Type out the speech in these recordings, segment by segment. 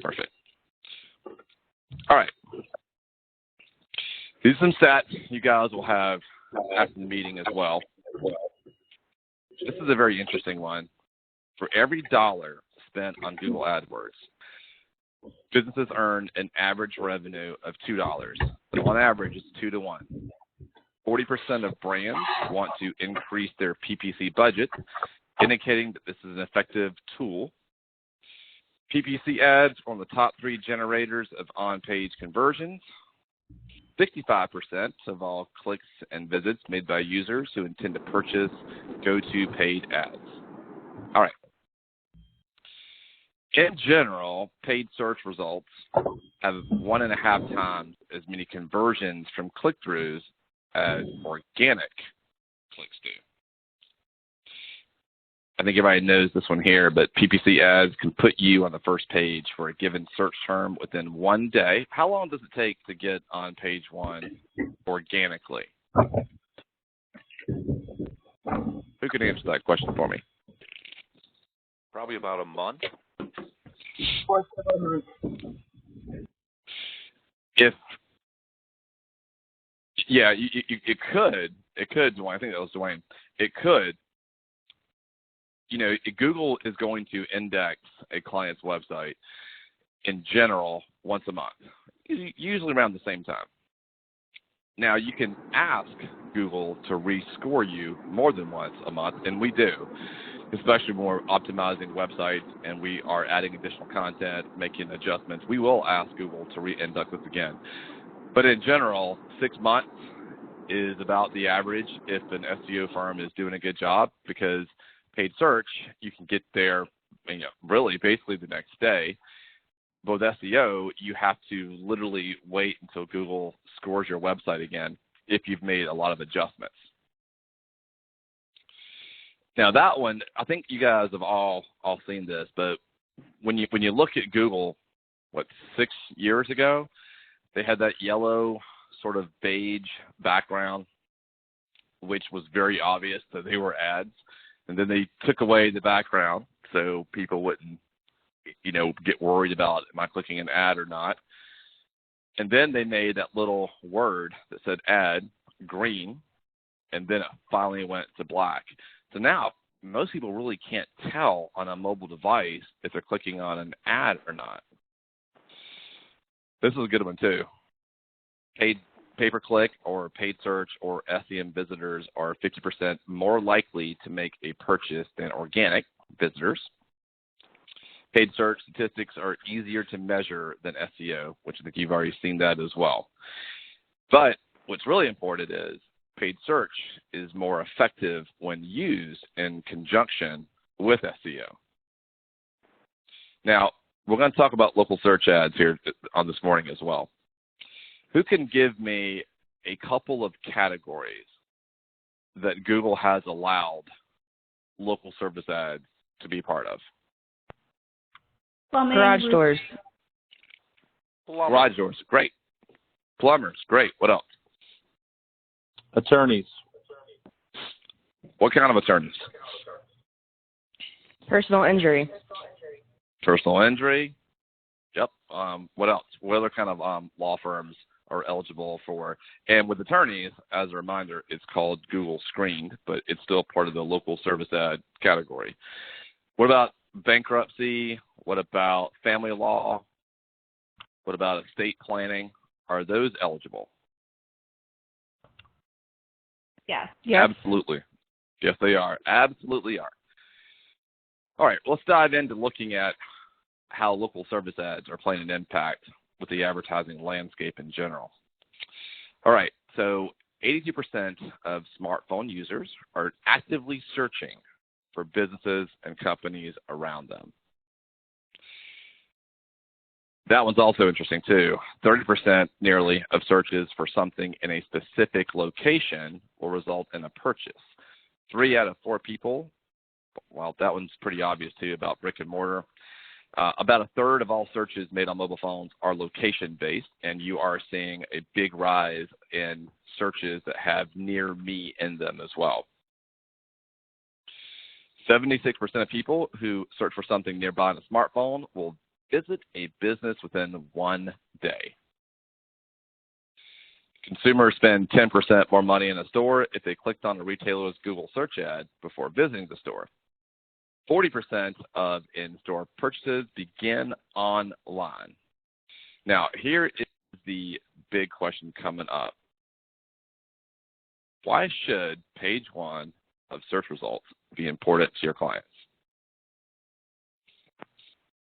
Perfect. All right. These are some stats you guys will have after the meeting as well. This is a very interesting one. For every dollar spent on Google AdWords, businesses earn an average revenue of $2. On average, it's 2 to 1. 40% of brands want to increase their PPC budget, indicating that this is an effective tool. PPC ads are one of the top 3 generators of on-page conversions. 65% of all clicks and visits made by users who intend to purchase go to paid ads. All right. In general, paid search results have 1.5 times as many conversions from click-throughs as organic clicks do. I think everybody knows this one here, but PPC ads can put you on the first page for a given search term within 1 day. How long does it take to get on page 1 organically? Who can answer that question for me? Probably about a month. It could, Dwayne. I think that was Dwayne. It could. Google is going to index a client's website in general once a month, usually around the same time. Now, you can ask Google to rescore you more than once a month, and we do, especially when we're optimizing websites and we are adding additional content, making adjustments. We will ask Google to re-index us again. But in general, 6 months is about the average if an SEO firm is doing a good job, because paid search, you can get there, really basically the next day. But with SEO, you have to literally wait until Google scores your website again if you've made a lot of adjustments. Now that one, I think you guys have all seen this, but when you look at Google, 6 years ago, they had that yellow sort of beige background, which was very obvious that they were ads. And then they took away the background so people wouldn't, get worried about, am I clicking an ad or not? And then they made that little word that said ad green, and then it finally went to black. So now most people really can't tell on a mobile device if they're clicking on an ad or not. This is a good one too. Paid pay-per-click or paid search or SEM visitors are 50% more likely to make a purchase than organic visitors. Paid search statistics are easier to measure than SEO, which I think you've already seen that as well. But what's really important is paid search is more effective when used in conjunction with SEO. Now, we're going to talk about local search ads here on this morning as well. Who can give me a couple of categories that Google has allowed local service ads to be part of? Plumbing. Garage doors. Garage doors, great. Plumbers, great. What else? Attorneys. What kind of attorneys? Personal injury. Personal injury. Yep. What else? What other kind of law firms are eligible for? And with attorneys, as a reminder, it's called Google Screened, but it's still part of the local service ad category. What about bankruptcy? What about family law? What about estate planning? Are those eligible? Yes. Absolutely. Yes, they are. Absolutely are. All right, let's dive into looking at how local service ads are playing an impact with the advertising landscape in general. All right, so 82% of smartphone users are actively searching for businesses and companies around them. That one's also interesting too. 30% nearly of searches for something in a specific location will result in a purchase. 3 out of 4 people, well, that one's pretty obvious too about brick and mortar. About a third of all searches made on mobile phones are location-based, and you are seeing a big rise in searches that have near me in them as well. 76% of people who search for something nearby on a smartphone will visit a business within 1 day. Consumers spend 10% more money in a store if they clicked on a retailer's Google search ad before visiting the store. 40% of in-store purchases begin online. Now, here is the big question coming up. Why should page 1 of search results be important to your clients?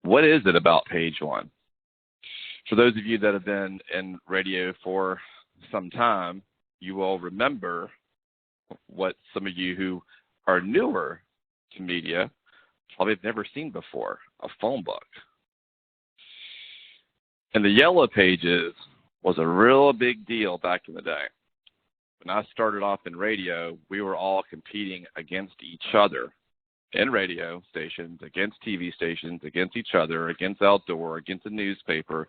What is it about page 1? For those of you that have been in radio for some time, you will remember what some of you who are newer to media probably have never seen before, a phone book. And the yellow pages was a real big deal back in the day. When I started off in radio, we were all competing against each other in radio stations, against TV stations, against each other, against outdoor, against the newspaper.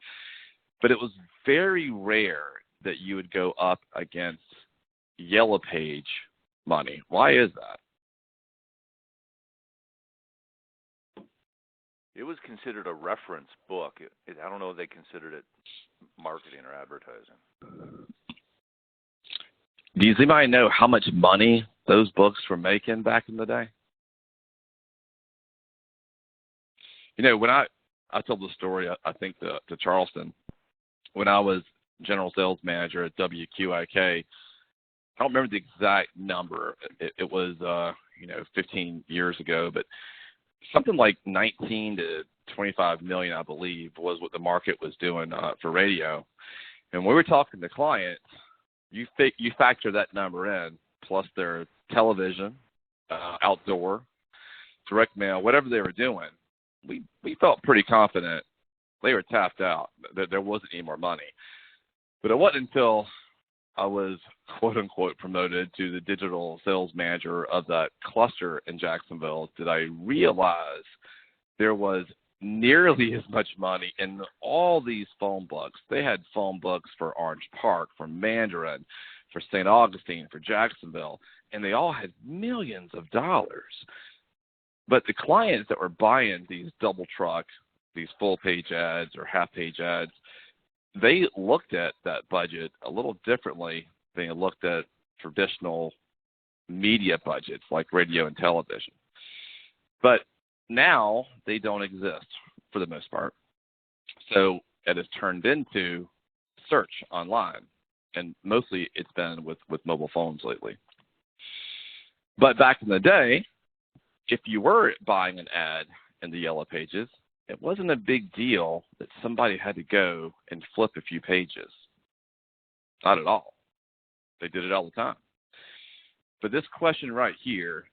But it was very rare that you would go up against yellow page money. Why is that? It was considered a reference book. I don't know if they considered it marketing or advertising. Does anybody know how much money those books were making back in the day? You know, when I told the story, I think to Charleston, when I was general sales manager at WQIK, I don't remember the exact number. It was 15 years ago, but something like 19 to 25 million, I believe, was what the market was doing for radio. And when we were talking to clients, you factor that number in, plus their television, outdoor, direct mail, whatever they were doing. We felt pretty confident they were tapped out, that there wasn't any more money. But it wasn't until I was, quote unquote, promoted to the digital sales manager of that cluster in Jacksonville that I realized there was nearly as much money in all these phone books. They had phone books for Orange Park, for Mandarin, for St. Augustine, for Jacksonville, and they all had millions of dollars. But the clients that were buying these double truck, these full page ads or half page ads, they looked at that budget a little differently than they looked at traditional media budgets like radio and television. But now they don't exist for the most part. So it has turned into search online, and mostly it's been with mobile phones lately. But back in the day, if you were buying an ad in the yellow pages, it wasn't a big deal that somebody had to go and flip a few pages. Not at all. They did it all the time. But this question right here,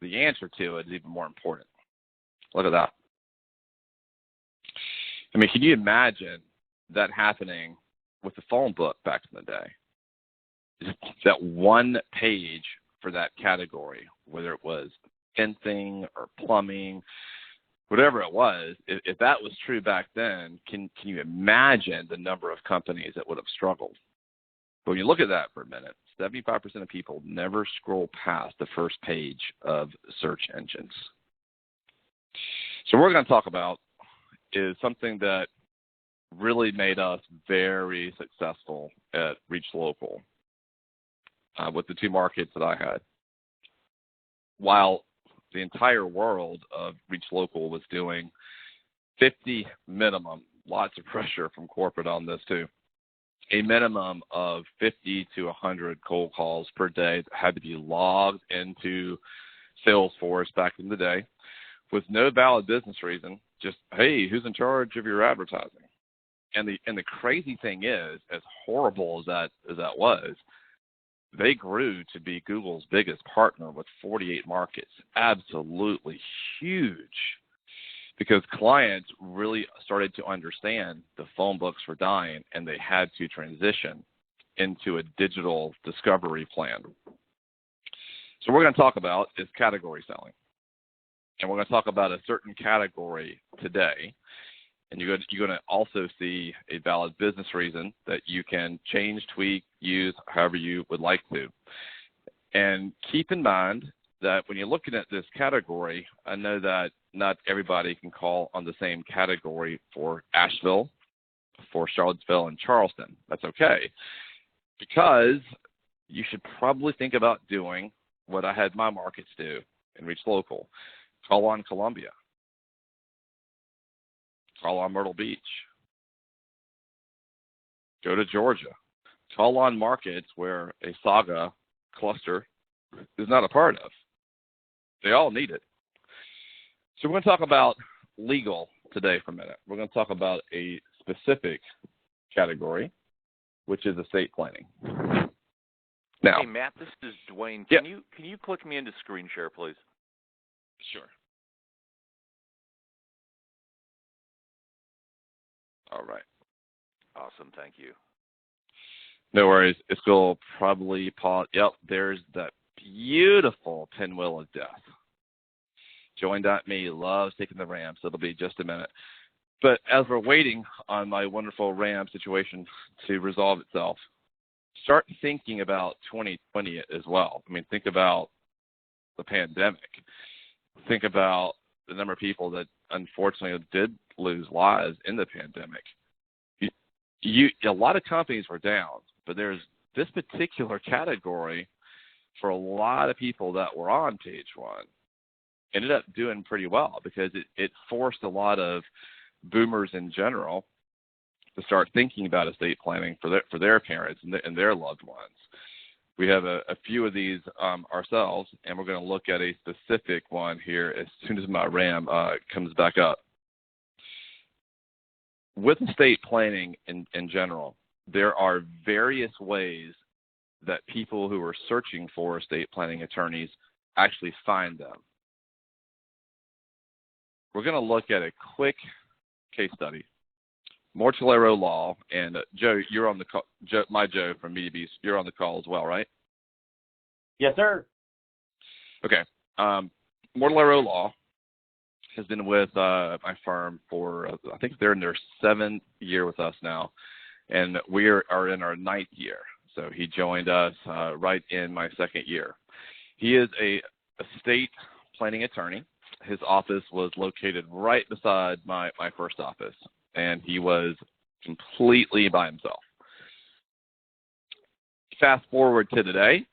the answer to it is even more important. Look at that. I mean, can you imagine that happening with the phone book back in the day? That one page for that category, whether it was fencing or plumbing, whatever it was, if that was true back then, can you imagine the number of companies that would have struggled? But when you look at that for a minute, 75% of people never scroll past the first page of search engines. So what we're going to talk about is something that really made us very successful at Reach Local with the two markets that I had. While the entire world of Reach Local was doing 50 minimum, lots of pressure from corporate on this too, a minimum of 50 to 100 cold calls per day that had to be logged into Salesforce back in the day with no valid business reason, just, hey, who's in charge of your advertising? And the crazy thing is, as horrible as that was, they grew to be Google's biggest partner with 48 markets. Absolutely huge. Because clients really started to understand the phone books were dying and they had to transition into a digital discovery plan. So what we're going to talk about is category selling. And we're going to talk about a certain category today. And you're going to also see a valid business reason that you can change, tweak, use however you would like to. And keep in mind that when you're looking at this category, I know that not everybody can call on the same category for Asheville, for Charlottesville, and Charleston. That's okay, because you should probably think about doing what I had my markets do and Reach Local. Call on Columbia. Call on Myrtle Beach. Go to Georgia. Call on markets where a Saga cluster is not a part of. They all need it. So we're going to talk about legal today for a minute. We're going to talk about a specific category, which is estate planning. Now, hey Matt, this is Dwayne. Yeah. Can you click me into screen share, please? Sure. All right. Awesome, thank you. No worries. It's going to probably pause. Yep, there's that beautiful pinwheel of death. Join.me loves taking the RAM, so it'll be just a minute. But as we're waiting on my wonderful RAM situation to resolve itself, start thinking about 2020 as well. I mean, think about the pandemic. Think about the number of people that unfortunately did lose lives in the pandemic. A lot of companies were down, but there's this particular category for a lot of people that were on page one ended up doing pretty well, because it forced a lot of boomers in general to start thinking about estate planning for their parents and their loved ones. We have a few of these ourselves, and we're going to look at a specific one here as soon as my RAM comes back up. With estate planning in general, there are various ways that people who are searching for estate planning attorneys actually find them. We're going to look at a quick case study. Mortallero Law, and Joe, you're on the call. Joe from Media Beast, you're on the call as well, right? Yes, sir. Okay. Mortallero Law has been with my firm for, I think they're in their 7th year with us now, and we are in our 9th year. So he joined us right in my 2nd year. He is a estate planning attorney. His office was located right beside my first office, and he was completely by himself. Fast forward to today.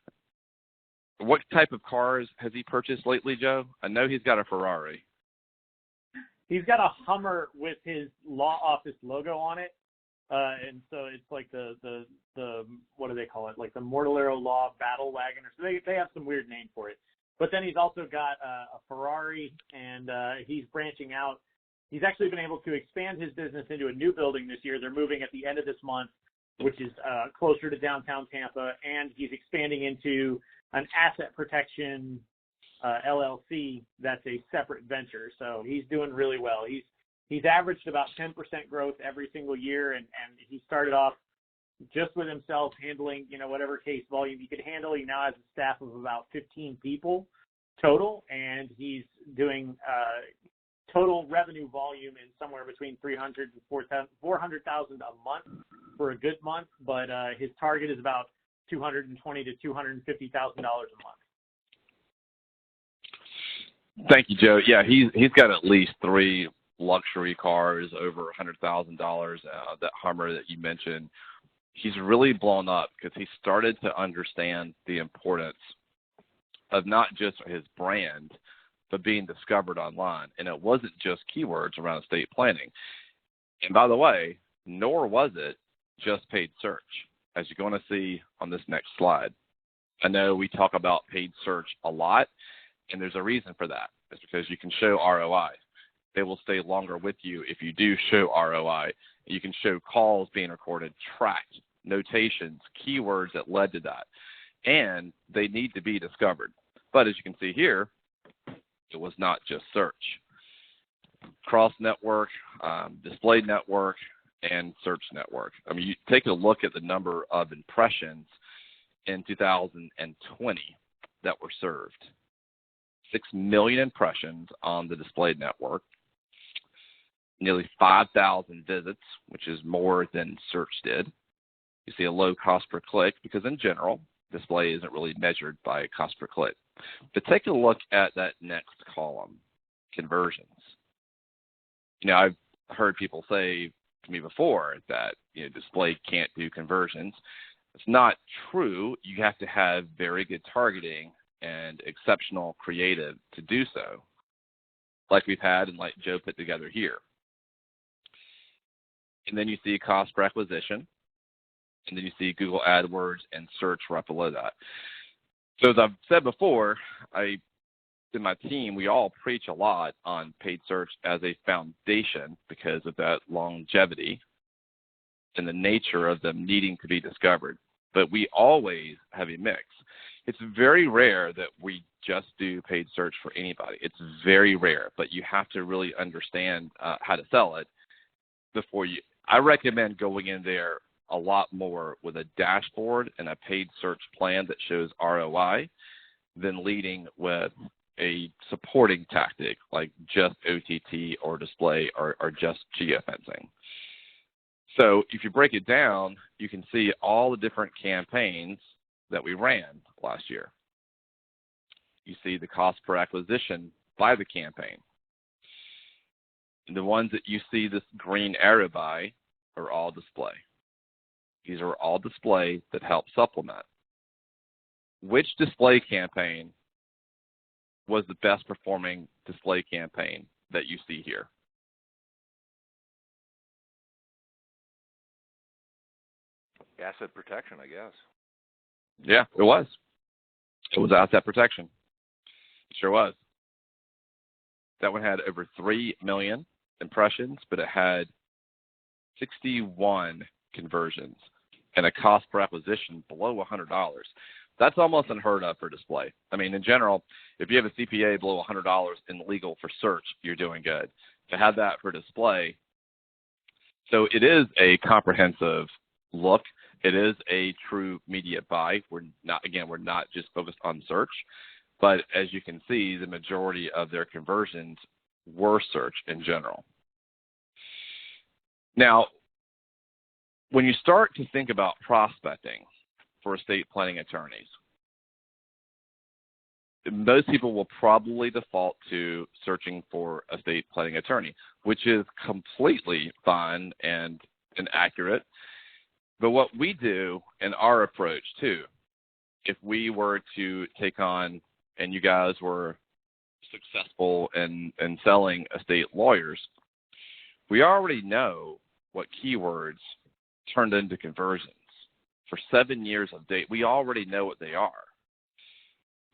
What type of cars has he purchased lately, Joe? I know he's got a Ferrari. He's got a Hummer with his law office logo on it, and so it's like the what do they call it? Like the Mortallero Law Battle Wagon, or so they have some weird name for it. But then he's also got a Ferrari, and he's branching out. He's actually been able to expand his business into a new building this year. They're moving at the end of this month, which is closer to downtown Tampa, and he's expanding into an asset protection LLC that's a separate venture. So he's doing really well. He's averaged about 10% growth every single year, and he started off just with himself handling, whatever case volume he could handle. He now has a staff of about 15 people total, and he's doing total revenue volume in somewhere between $300,000 and $400,000 a month for a good month, but his target is about $220,000 to $250,000 a month. Thank you, Joe. Yeah, he's got at least 3 luxury cars over $100,000. That Hummer that you mentioned, he's really blown up because he started to understand the importance of not just his brand, but being discovered online. And it wasn't just keywords around estate planning. And by the way, nor was it just paid search, as you're going to see on this next slide. I know we talk about paid search a lot, and there's a reason for that. It's because you can show ROI. They will stay longer with you if you do show ROI. You can show calls being recorded, tracked, notations, keywords that led to that. And they need to be discovered. But as you can see here, it was not just search. Cross network, display network, and search network. I mean, you take a look at the number of impressions in 2020 that were served. 6 million impressions on the display network, nearly 5,000 visits, which is more than search did. You see a low cost per click because in general, display isn't really measured by cost per click. But take a look at that next column. conversions. I've heard people say to me before that display can't do conversions. It's not true. You have to have very good targeting and exceptional creative to do so, like we've had and like Joe put together here. And then you see cost per acquisition, and then you see Google AdWords and search right below that. So as I've said before, and my team, we all preach a lot on paid search as a foundation because of that longevity and the nature of them needing to be discovered. But we always have a mix. It's very rare that we just do paid search for anybody. It's very rare, but you have to really understand how to sell it before you. I recommend going in there a lot more with a dashboard and a paid search plan that shows ROI than leading with a supporting tactic like just OTT or display or just geofencing. So if you break it down, you can see all the different campaigns that we ran last year. You see the cost per acquisition by the campaign. And the ones that you see this green arrow by are all display. These are all display that help supplement. Which display campaign was the best performing display campaign that you see here? Asset protection, I guess. Yeah, it was. It was asset protection. It sure was. That one had over 3 million impressions, but it had 61 conversions and a cost per acquisition below $100. That's almost unheard of for display. I mean, in general, if you have a CPA below $100 in legal for search, you're doing good. To have that for display, so it is a comprehensive look. It is a true media buy. We're not just focused on search, but as you can see, the majority of their conversions were search in general. Now, when you start to think about prospecting for estate planning attorneys, most people will probably default to searching for a estate planning attorney, which is completely fine and accurate. But what we do in our approach too, if we were to take on, and you guys were successful in selling estate lawyers, we already know what keywords turned into conversions. For 7 years of data, we already know what they are.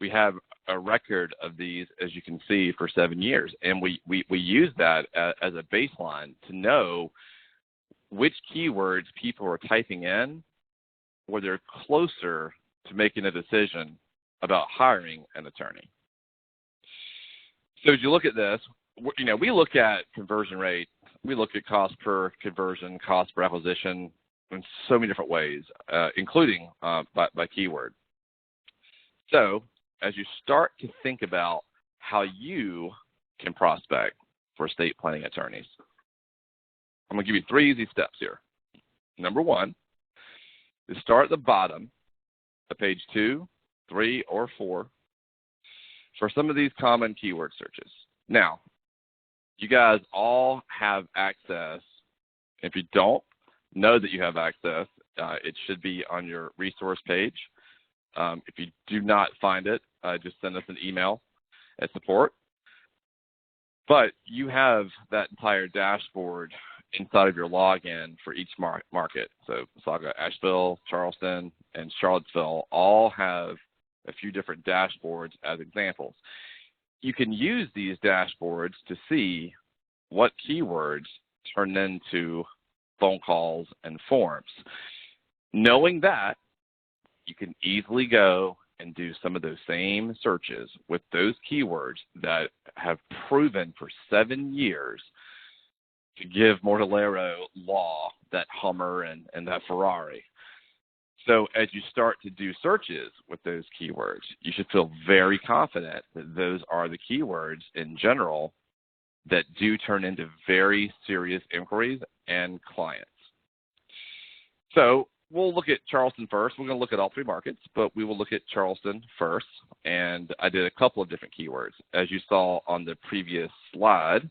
We have a record of these, as you can see, for 7 years, and we use that as a baseline to know which keywords people are typing in where they're closer to making a decision about hiring an attorney. So as you look at this, we look at conversion rate, we look at cost per conversion, cost per acquisition in so many different ways, including by keyword. So as you start to think about how you can prospect for estate planning attorneys, I'm going to give you 3 easy steps here. Number 1 is start at the bottom of page 2, 3, or 4 for some of these common keyword searches. Now, you guys all have access. If you don't, know that you have access. It should be on your resource page. If you do not find it, just send us an email at support. But you have that entire dashboard inside of your login for each market. So Saga, Asheville, Charleston, and Charlottesville all have a few different dashboards as examples. You can use these dashboards to see what keywords turn into phone calls and forms. Knowing that, you can easily go and do some of those same searches with those keywords that have proven for 7 years to give Mortallero Law that Hummer and that Ferrari. So as you start to do searches with those keywords, you should feel very confident that those are the keywords in general that do turn into very serious inquiries and clients. So we'll look at Charleston first. We're going to look at all three markets, but we will look at Charleston first. And I did a couple of different keywords. As you saw on the previous slide,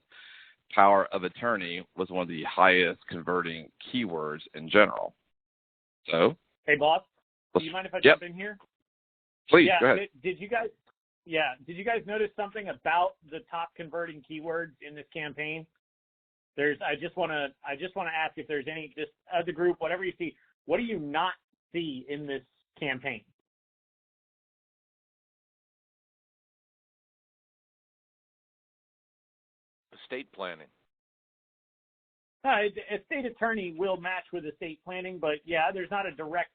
power of attorney was one of the highest converting keywords in general. So, hey, boss, do you mind if I jump in here? Please, go ahead. Did you guys notice something about the top converting keywords in this campaign? I just want to ask if there's any, just as a group, whatever you see, what do you not see in this campaign? Estate planning. Estate attorney will match with estate planning, but yeah, there's not a direct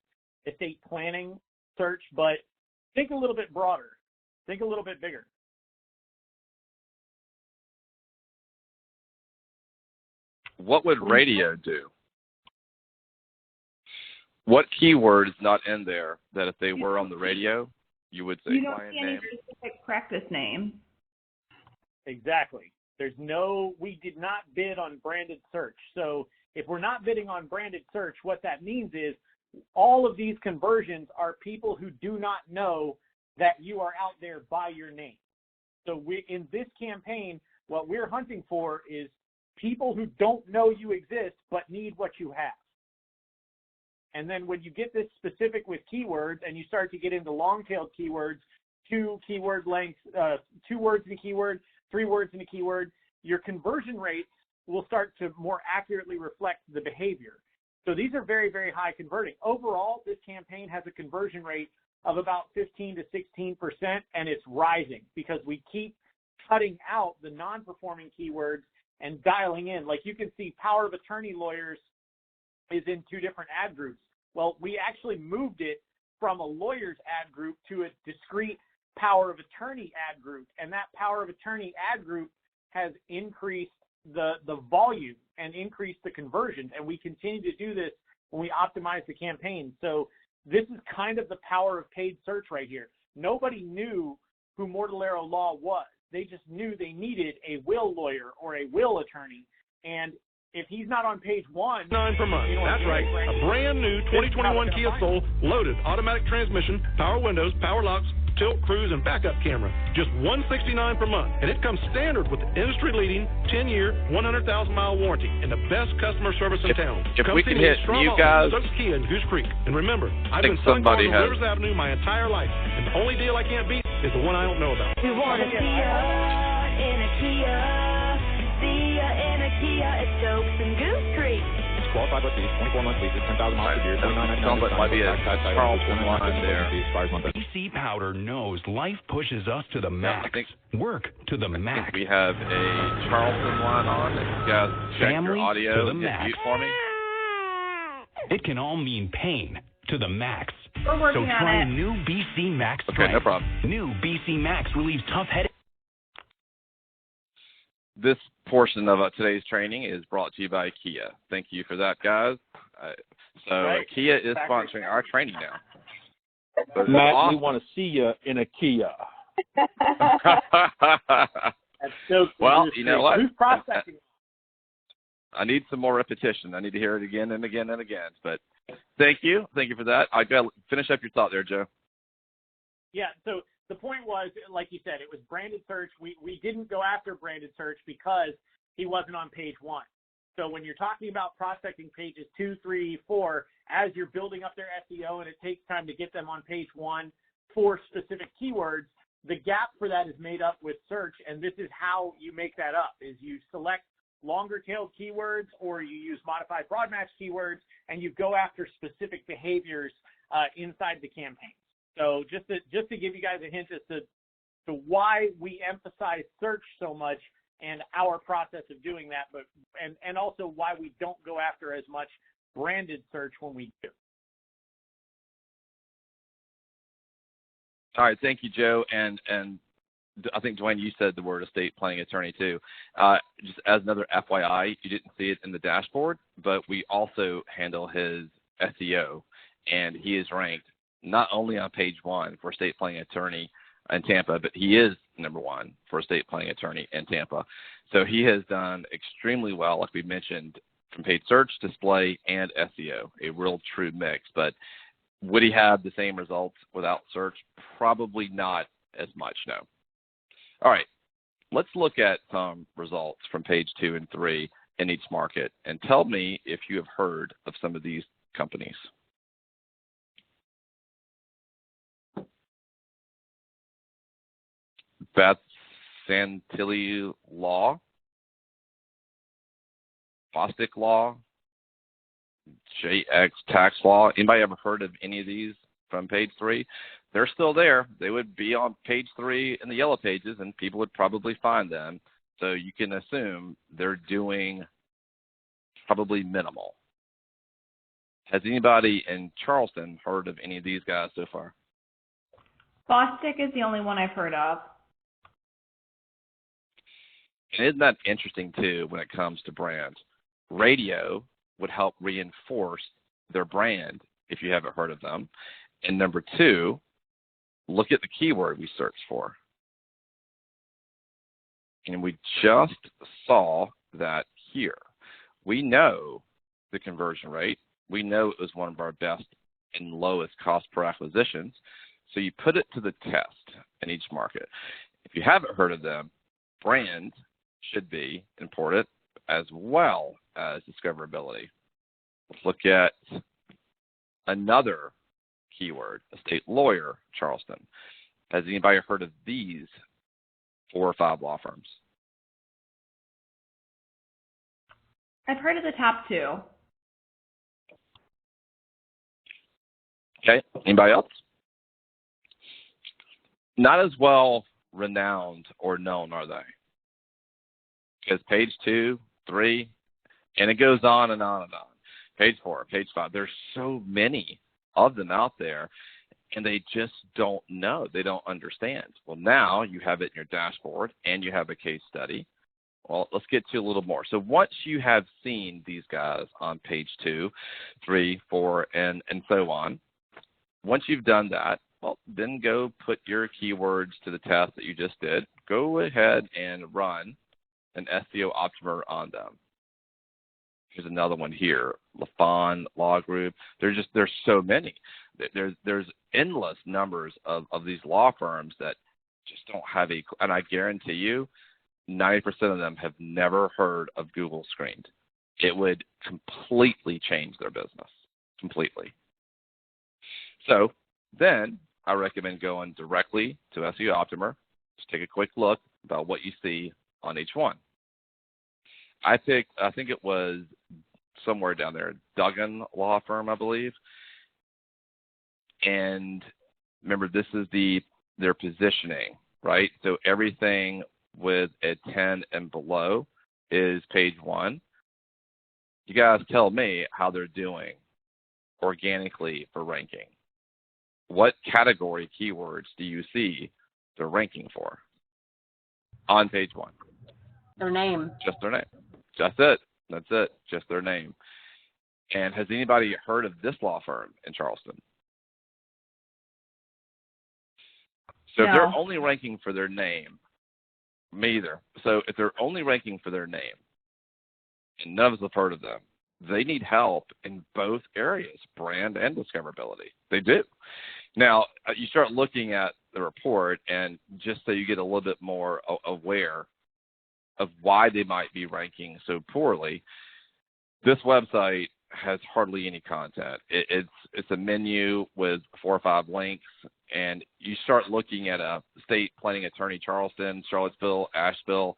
estate planning search, but think a little bit broader. Think a little bit bigger. What would radio do? What keyword is not in there that if they were on the radio, you would say? You don't see any specific practice name. Exactly. We did not bid on branded search. So if we're not bidding on branded search, what that means is all of these conversions are people who do not know that you are out there by your name. So in this campaign, what we're hunting for is people who don't know you exist but need what you have. And then when you get this specific with keywords and you start to get into long-tailed keywords, 2 keyword lengths, 2 words in a keyword, 3 words in a keyword, your conversion rates will start to more accurately reflect the behavior. So these are very, very high converting. Overall, this campaign has a conversion rate of about 15 to 16%, and it's rising because we keep cutting out the non-performing keywords and dialing in. Like you can see, power of attorney lawyers is in 2 different ad groups. Well, we actually moved it from a lawyer's ad group to a discrete power of attorney ad group, and that power of attorney ad group has increased the volume and increased the conversions, and we continue to do this when we optimize the campaign. So this is kind of the power of paid search right here. Nobody knew who Mortallero Law was. They just knew they needed a will lawyer or a will attorney, and if he's not on page 1, $9 per month. That's right. A brand new 2021 Kia Soul, loaded automatic transmission, power windows, power locks, tilt, cruise, and backup camera. Just $169 per month. And it comes standard with the industry-leading 10-year, 100,000-mile warranty and the best customer service in town. If Come we see can me hit in Strong you Office, guys, Stokes Kia in Goose Creek. And remember, I've think been selling cars somebody on has- Rivers Avenue my entire life. And the only deal I can't beat is the one I don't know about. We want to see ya in a Kia. See ya in a Kia at Stokes and Goose Creek. Qualified with these 24-month leases, 10,000 miles a year, Sounds like might be a Charleston line there. BC Powder knows life pushes us to the max. Work to the max. We have a Charleston line on. If you guys check Family your audio to the and max. mute for me. It can all mean pain to the max. We're working So on try it. new BC Max Okay, Strength. no problem. New BC Max relieves tough headaches. This portion of today's training is brought to you by Kia. Thank you for that, guys. Right. Kia is sponsoring our training now. So it's Matt, awesome. we want to see you in a Kia. That's Stokes and Well, Goose you know Creek. what? Who's prospecting? I need some more repetition. I need to hear it again and again and again. But thank you. Thank you for that. I got to finish up your thought there, Joe. Yeah, so the point was, like you said, it was branded search. We didn't go after branded search because he wasn't on page 1. So when you're talking about prospecting pages 2, 3, 4, as you're building up their SEO and it takes time to get them on page 1 for specific keywords, the gap for that is made up with search, and this is how you make that up, is you select longer-tailed keywords or you use modified broad match keywords, and you go after specific behaviors inside the campaign. So just to give you guys a hint as to why we emphasize search so much and our process of doing that, but and also why we don't go after as much branded search when we do. All right, thank you, Joe. And I think, Dwayne, you said the word estate planning attorney too. Just as another FYI, you didn't see it in the dashboard, but we also handle his SEO, and he is ranked not only on page 1 for estate planning attorney in Tampa, but he is number 1 for estate planning attorney in Tampa. So he has done extremely well, like we mentioned, from paid search, display, and SEO, a real true mix. But would he have the same results without search? Probably not as much, no. All right, let's look at some results from page 2 and 3 in each market, and tell me if you have heard of some of these companies. Beth Santilli Law, Bostic Law, JX Tax Law. Anybody ever heard of any of these from page 3? They're still there. They would be on page 3 in the yellow pages, and people would probably find them. So you can assume they're doing probably minimal. Has anybody in Charleston heard of any of these guys so far? Bostic is the only one I've heard of. And isn't that interesting, too, when it comes to brands? Radio would help reinforce their brand if you haven't heard of them. And number 2, look at the keyword we searched for. And we just saw that here. We know the conversion rate. We know it was one of our best and lowest cost per acquisitions. So you put it to the test in each market. If you haven't heard of them, brand should be important as well as discoverability. Let's look at another keyword, estate lawyer, Charleston. Has anybody heard of these 4 or 5 law firms? I've heard of the top 2. Okay, anybody else? Not as well renowned or known, are they? Because page 2, 3, and it goes on and on and on. Page 4, page 5. There's so many of them out there, and they just don't know. They don't understand. Well, now you have it in your dashboard, and you have a case study. Well, let's get to a little more. So once you have seen these guys on page 2, 3, 4, and so on, once you've done that, well, then go put your keywords to the test that you just did. Go ahead and run an SEO optimer on them. Here's another one here, LaFon Law Group. There's so many. There's endless numbers of these law firms that just don't have and I guarantee you, 90% of them have never heard of Google Screened. It would completely change their business, completely. So then I recommend going directly to SEO Optimer. Just take a quick look about what you see on each one. I think it was somewhere down there, Duggan Law Firm, I believe. And remember, this is their positioning, right? So everything with a 10 and below is page 1. You guys tell me how they're doing organically for ranking. What category keywords do you see they're ranking for on page 1? Their name. Just their name. Just it. That's it. Just their name. And has anybody heard of this law firm in Charleston? So No. if they're only ranking for their name, me either. So if they're only ranking for their name, and none of us have heard of them, they need help in both areas, brand and discoverability. They do. Now, you start looking at the report, and just so you get a little bit more aware of why they might be ranking so poorly, this website has hardly any content. It's a menu with 4 or 5 links, and you start looking at a state planning attorney, Charleston, Charlottesville, Asheville,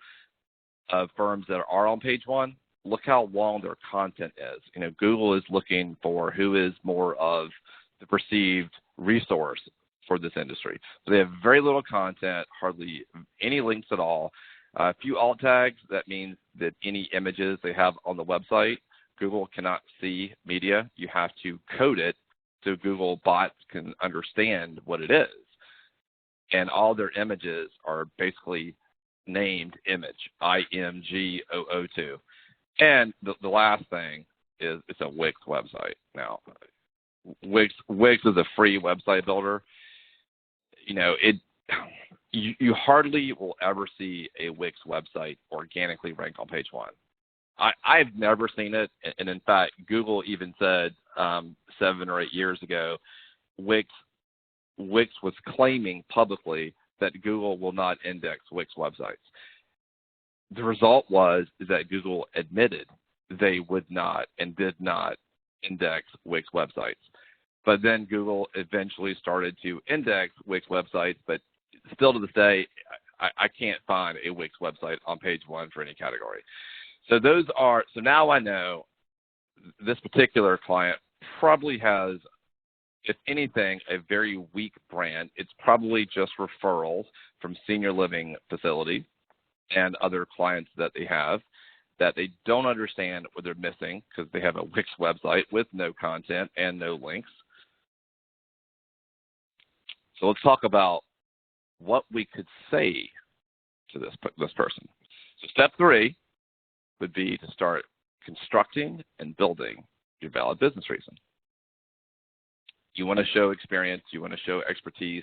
firms that are on page 1. Look how long their content is. You know, Google is looking for who is more of the perceived resource for this industry. So they have very little content, hardly any links at all. A few alt tags. That means that any images they have on the website, Google cannot see media. You have to code it so Google bots can understand what it is. And all their images are basically named image, IMG002. And the last thing is it's a Wix website. Now, Wix is a free website builder. You know, you hardly will ever see a Wix website organically rank on page 1. I've never seen it, and in fact, Google even said 7 or 8 years ago, Wix was claiming publicly that Google will not index Wix websites. The result is that Google admitted they would not and did not index Wix websites. But then Google eventually started to index Wix websites, but still to this day, I can't find a Wix website on page 1 for any category. So now I know this particular client probably has, if anything, a very weak brand. It's probably just referrals from senior living facilities and other clients that they have that they don't understand what they're missing because they have a Wix website with no content and no links. So let's talk about what we could say to this person. So step 3 would be to start constructing and building your valid business reason. You want to show experience, you want to show expertise,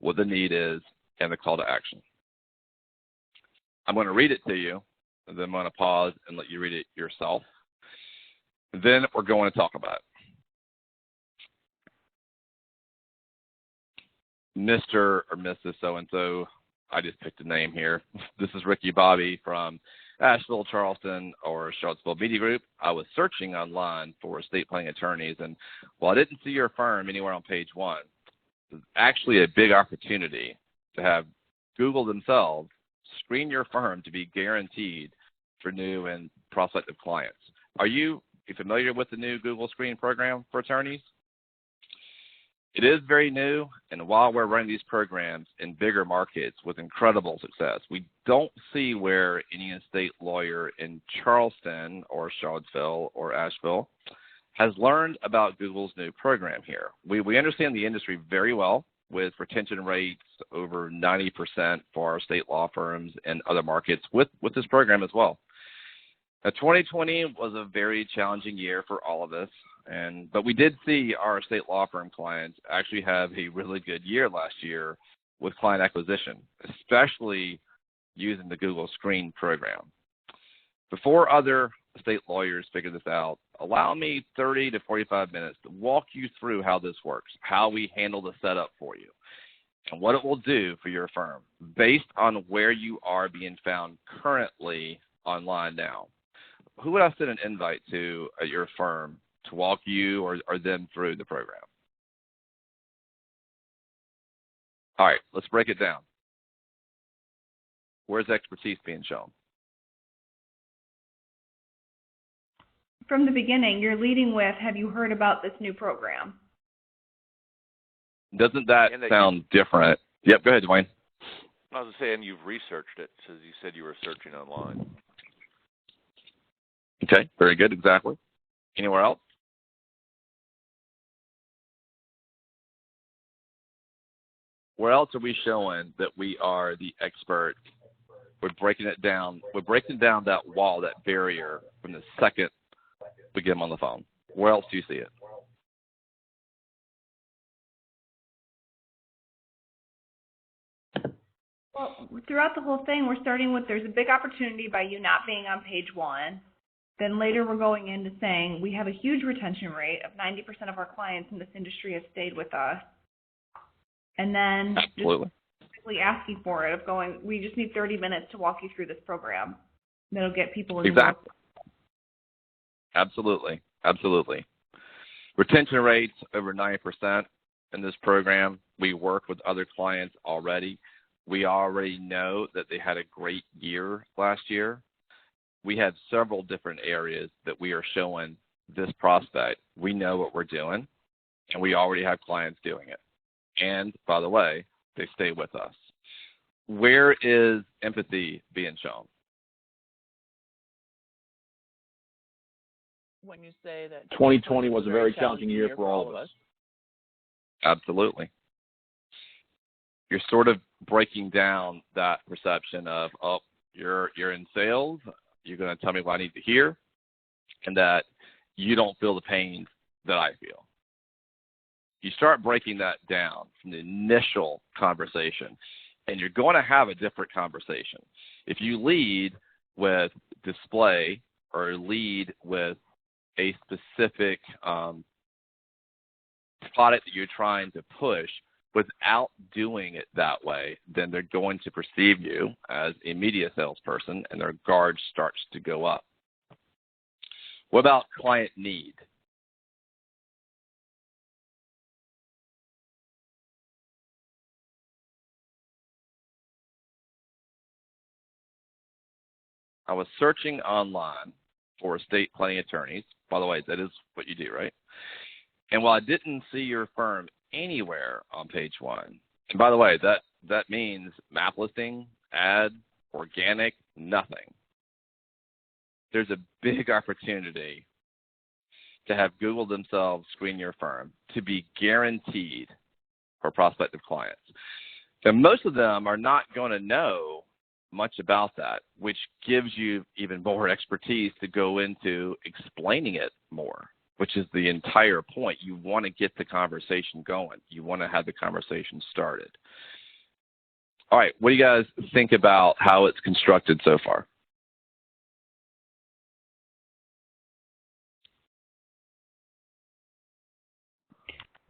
what the need is, and the call to action. I'm going to read it to you, and then I'm going to pause and let you read it yourself. Then we're going to talk about it. Mr. or Mrs. So-and-so, I just picked a name here. This is Ricky Bobby from Asheville, Charleston, or Charlottesville Media Group. I was searching online for estate planning attorneys, and while I didn't see your firm anywhere on page 1, there's actually a big opportunity to have Google themselves screen your firm to be guaranteed for new and prospective clients. Are you familiar with the new Google Screen program for attorneys? It is very new, and while we're running these programs in bigger markets with incredible success, we don't see where any estate lawyer in Charleston or Charlottesville or Asheville has learned about Google's new program here. We understand the industry very well, with retention rates over 90% for our state law firms and other markets with this program as well. Now, 2020 was a very challenging year for all of us, but we did see our state law firm clients actually have a really good year last year with client acquisition, especially using the Google Screen program. Before other state lawyers figure this out, allow me 30 to 45 minutes to walk you through how this works, how we handle the setup for you, and what it will do for your firm based on where you are being found currently online now. Who would I send an invite to at your firm to walk you or them through the program? All right, let's break it down. Where's expertise being shown? From the beginning, you're leading with, have you heard about this new program? Doesn't that sound different? Yep, go ahead, Dwayne. I was saying you've researched it, as you said you were searching online. Okay, very good, exactly. Anywhere else? Where else are we showing that we are the expert? We're breaking it down. We're breaking down that wall, that barrier from the second we get them on the phone. Where else do you see it? Well, throughout the whole thing, we're starting with there's a big opportunity by you not being on page 1. Then later we're going into saying we have a huge retention rate of 90% of our clients in this industry have stayed with us. And then Absolutely. just basically asking for it, of going, we just need 30 minutes to walk you through this program. That'll get people in. Exactly. Absolutely. Absolutely. Retention rates over 90% in this program. We work with other clients already. We already know that they had a great year last year. We have several different areas that we are showing this prospect. We know what we're doing, and we already have clients doing it. And, by the way, they stay with us. Where is empathy being shown? When you say that 2020 was a very challenging year for all of us. Absolutely. You're sort of breaking down that perception of, oh, you're in sales, you're going to tell me what I need to hear, and that you don't feel the pain that I feel. You start breaking that down from the initial conversation, and you're going to have a different conversation. If you lead with display or lead with a specific product that you're trying to push without doing it that way, then they're going to perceive you as a media salesperson, and their guard starts to go up. What about client need? I was searching online for estate planning attorneys. By the way, that is what you do, right? And while I didn't see your firm anywhere on page 1, and by the way, that means map listing, ad, organic, nothing. There's a big opportunity to have Google themselves screen your firm to be guaranteed for prospective clients. And most of them are not going to know much about that, which gives you even more expertise to go into explaining it more, which is the entire point. You want to get the conversation going. You want to have the conversation started. All right, what do you guys think about how it's constructed so far?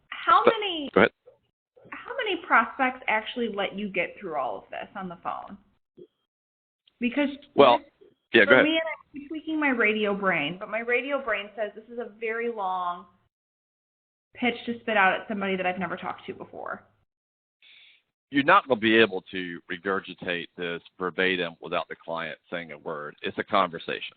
How many Go ahead. How many prospects actually let you get through all of this on the phone? Because well, yeah, go for ahead. me, and I'm tweaking my radio brain, but my radio brain says this is a very long pitch to spit out at somebody that I've never talked to before. You're not going to be able to regurgitate this verbatim without the client saying a word. It's a conversation.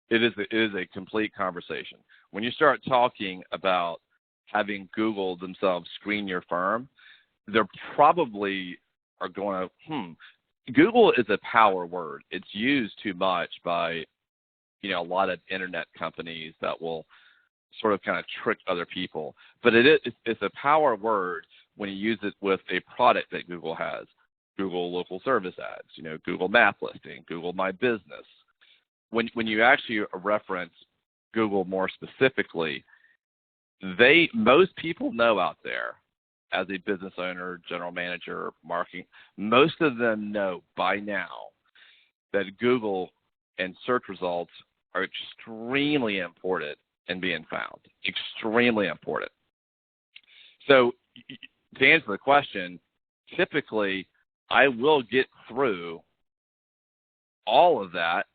It is a complete conversation. When you start talking about having Google themselves screen your firm, they're probably are going to, Google is a power word. It's used too much by, a lot of internet companies that will sort of kind of trick other people. But it's a power word when you use it with a product that Google has. Google Local Service ads, Google Map Listing, Google My Business. When you actually reference Google more specifically, most people know out there, as a business owner, general manager, marketing, most of them know by now that Google and search results are extremely important in being found. Extremely important. So to answer the question, typically I will get through all of that.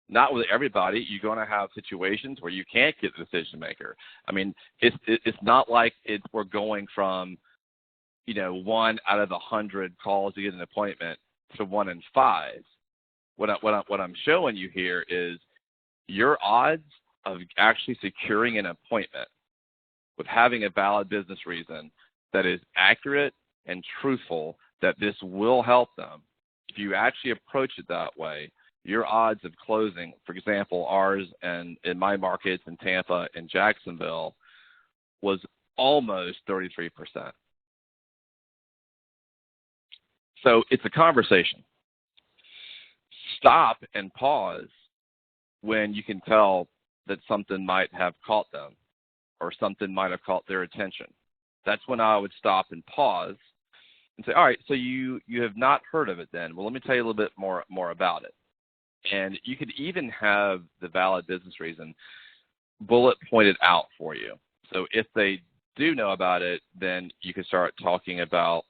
Not with everybody. You're going to have situations where you can't get the decision maker. I mean, it's not like we're going from 1 out of 100 calls to get an appointment to 1 in 5. What I'm showing you here is your odds of actually securing an appointment with having a valid business reason that is accurate and truthful, that this will help them. If you actually approach it that way, your odds of closing, for example, ours and in my markets in Tampa and Jacksonville, was almost 33%. So it's a conversation. Stop and pause when you can tell that something might have caught them or something might have caught their attention. That's when I would stop and pause and say, all right, so you have not heard of it then. Well, let me tell you a little bit more about it. And you could even have the valid business reason bullet pointed out for you. So if they do know about it, then you can start talking about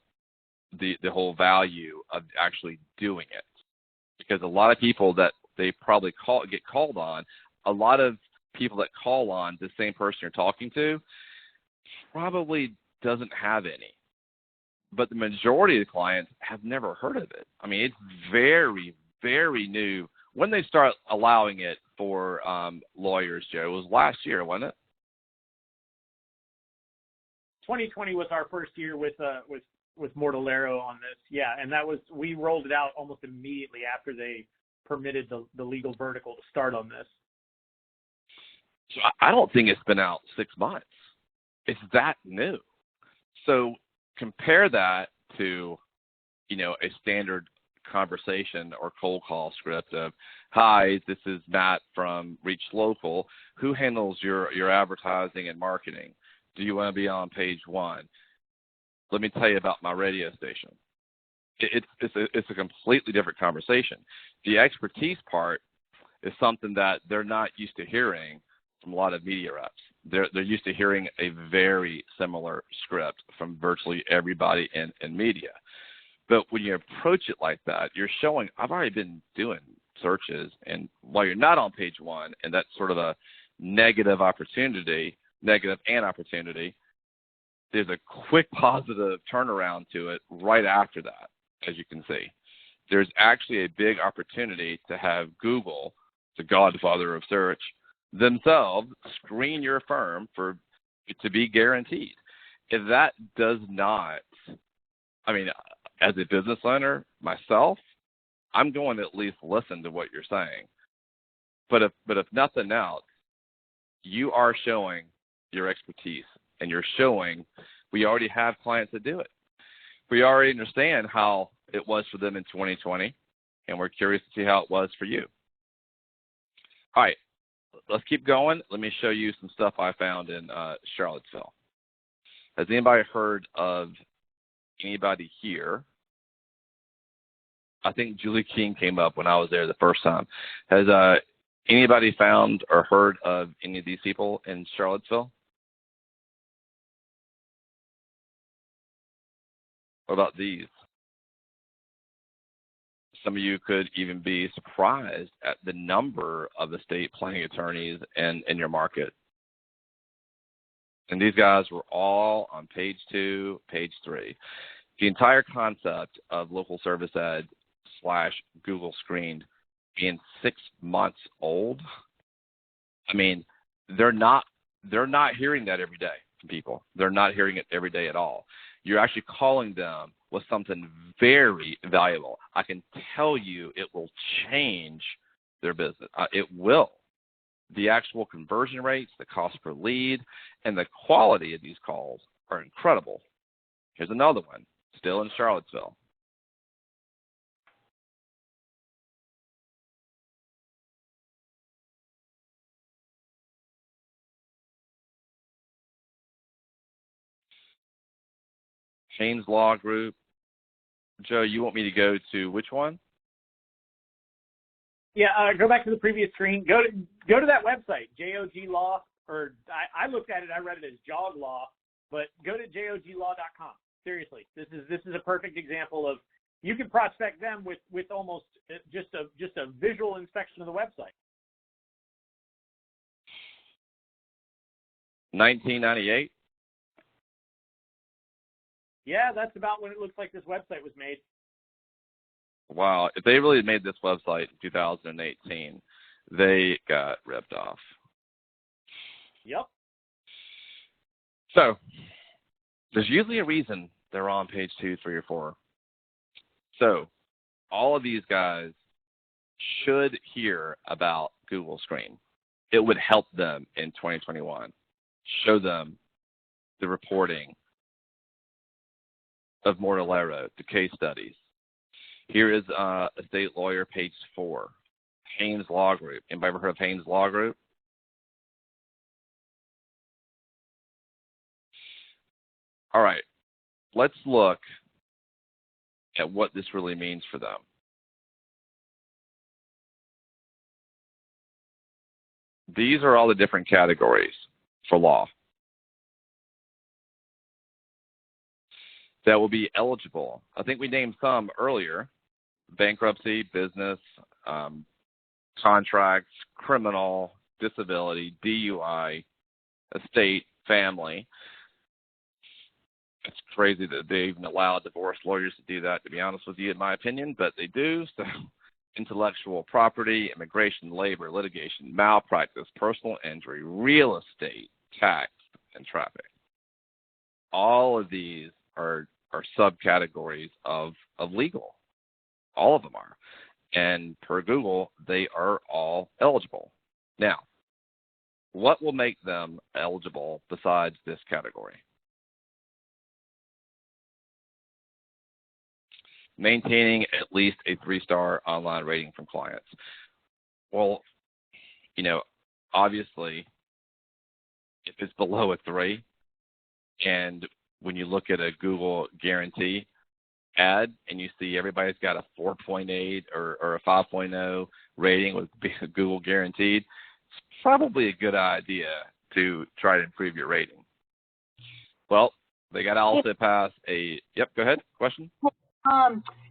the whole value of actually doing it. Because a lot of people that they probably get called on, a lot of people that call on the same person you're talking to probably doesn't have any. But the majority of the clients have never heard of it. I mean, it's very, very new. When they start allowing it for lawyers, Joe, it was last year, wasn't it? 2020 was our first year with Mortallero on this, yeah, and we rolled it out almost immediately after they permitted the legal vertical to start on this. So I don't think it's been out 6 months. It's that new. So compare that to, a standard conversation or cold call script of, hi, this is Matt from Reach Local. Who handles your advertising and marketing? Do you want to be on page 1? Let me tell you about my radio station. It's a completely different conversation. The expertise part is something that they're not used to hearing from a lot of media reps. They're used to hearing a very similar script from virtually everybody in media. But when you approach it like that, you're showing, I've already been doing searches, and while you're not on page one, and that's sort of a negative and opportunity, there's a quick positive turnaround to it right after that, as you can see. There's actually a big opportunity to have Google, the godfather of search, themselves screen your firm for it to be guaranteed. If that does not, I mean, as a business owner myself, I'm going to at least listen to what you're saying. But if nothing else, you are showing your expertise, and you're showing we already have clients that do it. We already understand how it was for them in 2020, and we're curious to see how it was for you. All right, let's keep going. Let me show you some stuff I found in Charlottesville. Has anybody heard of anybody here? I think Julie King came up when I was there the first time. Has anybody found or heard of any of these people in Charlottesville? What about these? Some of you could even be surprised at the number of estate planning attorneys in your market. And these guys were all on page 2, page 3. The entire concept of local service ed / Google screened being 6 months old. I mean, they're not hearing that every day from people. They're not hearing it every day at all. You're actually calling them with something very valuable. I can tell you it will change their business. It will. The actual conversion rates, the cost per lead, and the quality of these calls are incredible. Here's another one, still in Charlottesville. Haynes Law Group. Joe, you want me to go to which one? Yeah, go back to the previous screen. Go to that website, JOG Law, or I looked at it. I read it as Jog Law, but go to joglaw.com. Seriously, this is a perfect example of you can prospect them with almost just a visual inspection of the website. 1998. Yeah, that's about when it looks like this website was made. Wow, if they really made this website in 2018, they got ripped off. Yep. So, there's usually a reason they're on page 2, 3, or 4. So, all of these guys should hear about Google Screen. It would help them in 2021. Show them the reporting of Mortallero, the case studies. Here is Estate Lawyer, page 4. Haynes Law Group. Anybody ever heard of Haynes Law Group? All right. Let's look at what this really means for them. These are all the different categories for law that will be eligible. I think we named some earlier: bankruptcy, business, contracts, criminal, disability, DUI, estate, family. It's crazy that they even allow divorce lawyers to do that, to be honest with you, in my opinion, but they do. So, intellectual property, immigration, labor, litigation, malpractice, personal injury, real estate, tax, and traffic. All of these are subcategories of legal. All of them are. And per Google, they are all eligible. Now, what will make them eligible besides this category? Maintaining at least a 3-star online rating from clients. Well, obviously, if it's below a 3, and when you look at a Google guarantee, ad and you see everybody's got a 4.8 or a 5.0 rating with Google guaranteed, it's probably a good idea to try to improve your rating. Well, they got to also pass a, yep, go ahead, question?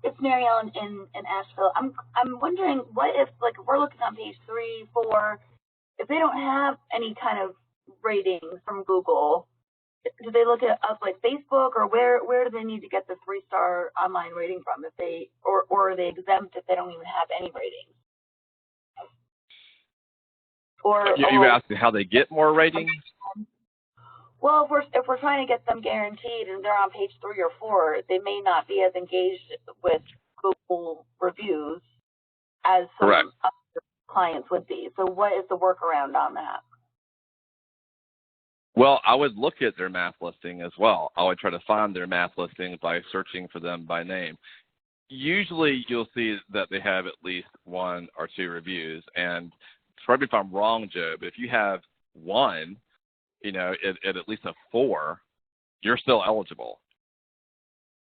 It's Mary Ellen in Asheville. I'm wondering, what if, like, if we're looking on page 3, 4, if they don't have any kind of ratings from Google, do they look at up like Facebook, or where do they need to get the 3-star online rating from, if they, or are they exempt if they don't even have any ratings? Or you were asking how they get more ratings? Well, if we're trying to get them guaranteed and they're on page 3 or 4, they may not be as engaged with Google reviews as some other clients would be. So what is the workaround on that? Well, I would look at their math listing as well. I would try to find their math listing by searching for them by name. Usually you'll see that they have at least 1 or 2 reviews. And correct me if I'm wrong, Joe, but if you have 1, you know, at least a 4, you're still eligible.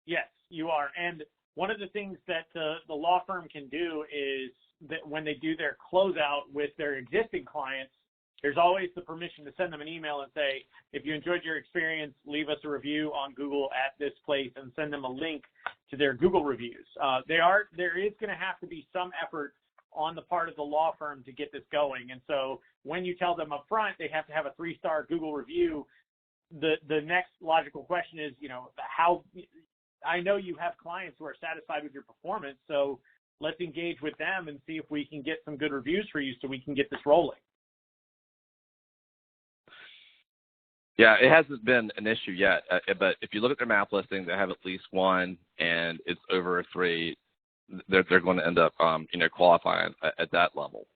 Yes, you are. And one of the things that the law firm can do is that when they do their closeout with their existing clients, there's always the permission to send them an email and say, if you enjoyed your experience, leave us a review on Google at this place, and send them a link to their Google reviews. There is going to have to be some effort on the part of the law firm to get this going. And so when you tell them up front they have to have a 3-star Google review, the next logical question is, you know, how, I know you have clients who are satisfied with your performance, so let's engage with them and see if we can get some good reviews for you so we can get this rolling. Yeah, it hasn't been an issue yet, but if you look at their map listing, they have at least 1 and it's over a 3, they're going to end up, qualifying at that level.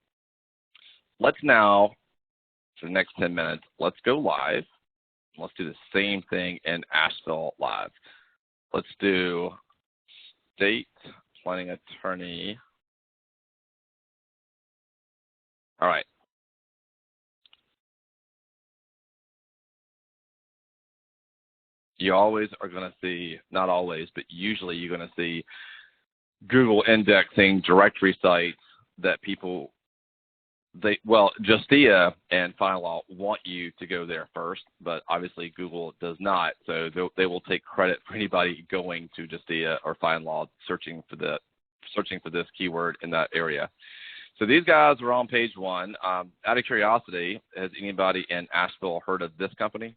Let's now, for the next 10 minutes, let's go live. Let's do the same thing in Asheville live. Let's do state planning attorney. All right. You always are going to see, not always, but usually you're going to see Google indexing directory sites that people, Justia and FindLaw want you to go there first, but obviously Google does not. So they will take credit for anybody going to Justia or FindLaw searching for this keyword in that area. So these guys are on page 1. Out of curiosity, has anybody in Asheville heard of this company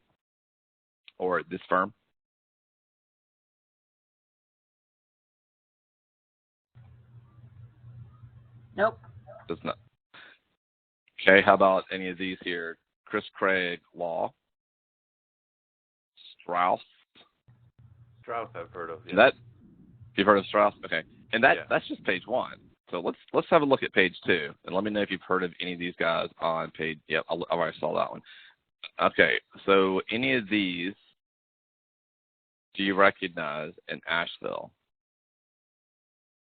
or this firm? Nope. Does not. Okay, how about any of these here? Chris Craig Law, Strauss. Strauss, I've heard of. Yeah. That you've heard of Strauss? Okay, and that's just page 1. So let's have a look at page 2, and let me know if you've heard of any of these guys on page. Yep, I already saw that one. Okay, so any of these do you recognize in Asheville?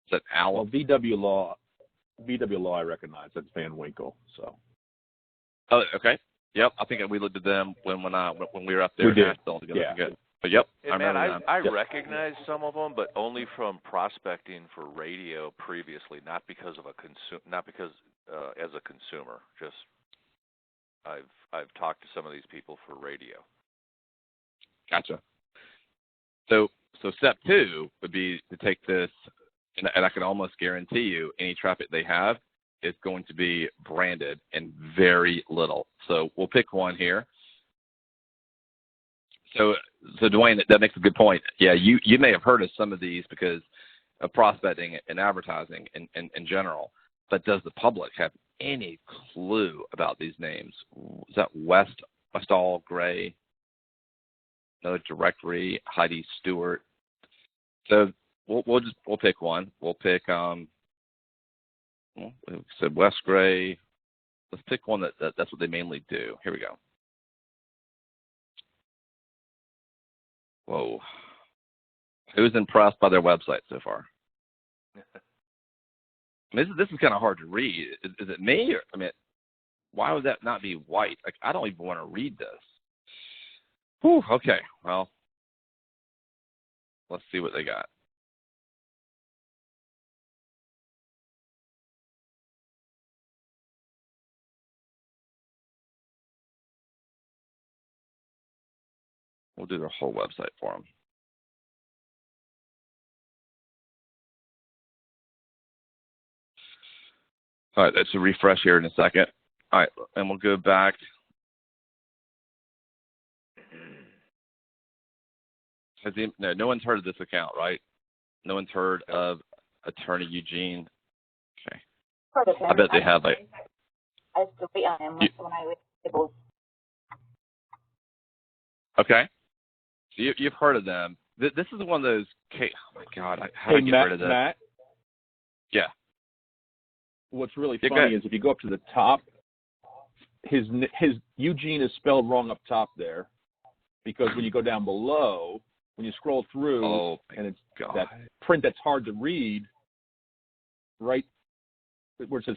Is that Allen? Well, VW Law I recognize. That's Van Winkle. So. Oh, okay. Yep, I think we looked at them when we were up there in Asheville together. Yeah. Good. But yep, and I remember them. I recognize some of them, but only from prospecting for radio previously, not because of as a consumer. Just I've talked to some of these people for radio. Gotcha. So step 2 would be to take this, and I can almost guarantee you any traffic they have is going to be branded and very little. So we'll pick one here. So Dwayne, that makes a good point. Yeah, you may have heard of some of these because of prospecting and advertising in general, but does the public have any clue about these names? Is that Westall Gray? Another directory, Heidi Stewart. So we'll pick one. We'll pick we said West Gray. Let's pick one that's what they mainly do. Here we go. Whoa. Who's impressed by their website so far? I mean, this is kind of hard to read. Is it me? Or, I mean, why would that not be white? Like, I don't even want to read this. Whew, okay, well, let's see what they got. We'll do their whole website for them. All right, that's a refresh here in a second. All right, and we'll go back. No one's heard of this account, right? No one's heard of Attorney Eugene. Okay. Heard of him. I bet they have like. I used to wait on him when I was able. Okay. So you've heard of them. This is one of those. Oh my God! How do I get rid of this? Matt. Yeah. What's really funny is if you go up to the top, his Eugene is spelled wrong up top there, because when you go down below, when you scroll through, and it's that print that's hard to read, right where it says,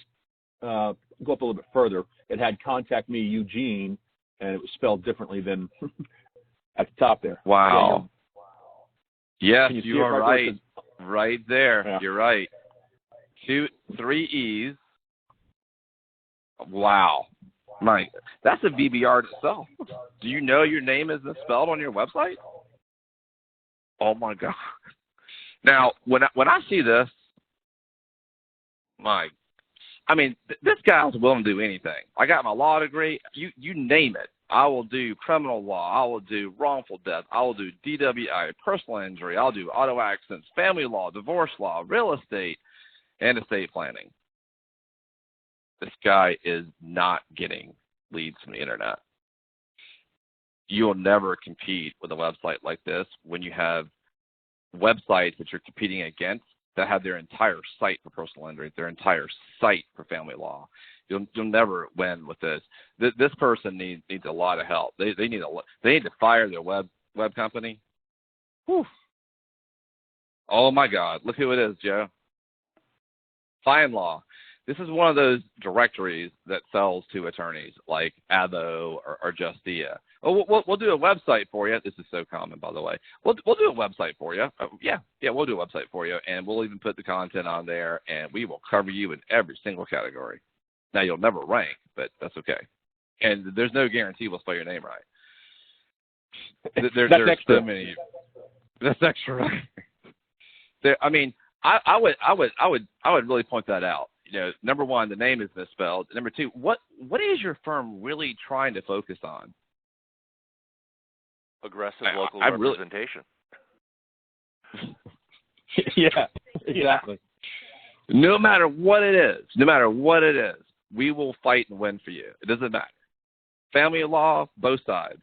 go up a little bit further, it had "Contact Me, Eugene," and it was spelled differently than at the top there. Wow. Yes, you are right. Right there. Yeah. You're right. 3 E's. Wow. Mike, that's a VBR itself. Do you know your name is misspelled on your website? Oh my God. Now, when I see this, this guy's willing to do anything. I got my law degree. You name it. I will do criminal law. I will do wrongful death. I will do DWI, personal injury. I'll do auto accidents, family law, divorce law, real estate, and estate planning. This guy is not getting leads from the internet. You'll never compete with a website like this when you have websites that you're competing against that have their entire site for personal injury, their entire site for family law. You'll never win with this. This person needs a lot of help. They need to fire their web company. Whew. Oh my God! Look who it is, Joe. Fine Law. This is one of those directories that sells to attorneys like Avo or Justia. Oh, we'll do a website for you. This is so common, by the way. We'll do a website for you. Yeah, we'll do a website for you, and we'll even put the content on there, and we will cover you in every single category. Now, you'll never rank, but that's okay. And there's no guarantee we'll spell your name right. There's so many. That's extra, right? I would really point that out. Number one, the name is misspelled. Number two, what is your firm really trying to focus on? Aggressive local representation. Yeah, exactly. No matter what it is, we will fight and win for you. It doesn't matter. Family law, both sides.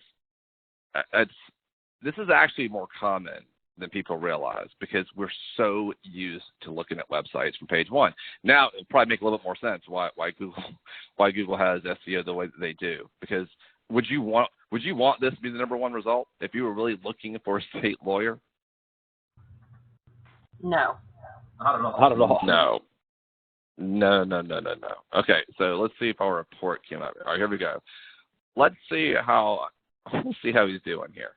This is actually more common than people realize because we're so used to looking at websites from page one. Now, it'll probably make a little bit more sense why Google has SEO the way that they do. Because would you want this to be the number one result if you were really looking for a state lawyer? No. Not at all. No. Okay, so let's see if our report came up. All right, here we go. Let's see how he's doing here.